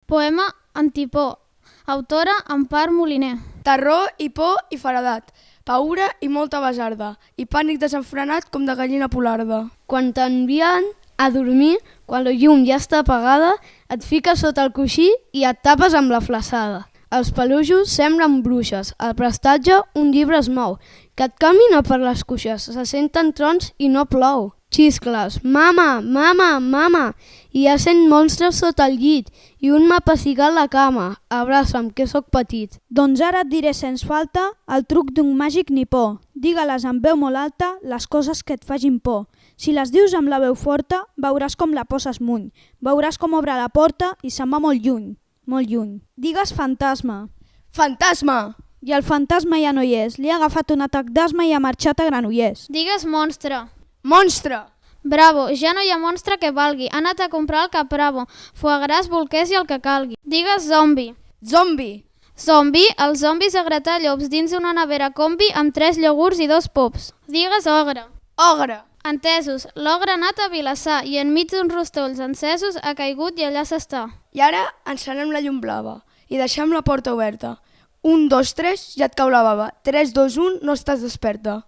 Poema antipor. Autora Empar Moliner. Terror i por i faradat, paura i molta basarda, i pànic desenfrenat com de gallina polarda. Quan t'envien a dormir, quan la llum ja està apagada, et fiques sota el coixí i et tapes amb la flaçada. Els pelujos semblen bruixes, al prestatge un llibre es mou, que et camina per les cuixes, se senten trons i no plou. Xiscles, mama, mama, mama, i ja sent monstres sota el llit, i un m'ha pessigat la cama, abraça'm que sóc petit. Doncs ara et diré sens falta el truc d'un màgic nipó. Digue-les amb veu molt alta les coses que et facin por. Si les dius amb la veu forta, veuràs com la poses muny. Veuràs com obre la porta i se'n va molt lluny, molt lluny. Digues fantasma. Fantasma! I el fantasma ja no hi és. Li ha agafat un atac d'asma i ha marxat a Granollers. Digues monstre. Monstre! Bravo, ja no hi ha monstre que valgui. Ha anat a comprar el capravo, foie gras, bolquers i el que calgui. Digues zombi. Zombi! Zombi, els zombis a gratar llops dins d'una nevera combi amb 3 iogurts i 2 pops. Digues ogre. Ogre! Entesos, l'ogre ha anat a Vilassar i enmig d'uns rostolls encesos ha caigut i allà s'està. I ara encenem la llum blava i deixem la porta oberta. 1, 2, 3, ja et cau la bava. 3, 2, 1, no estàs desperta.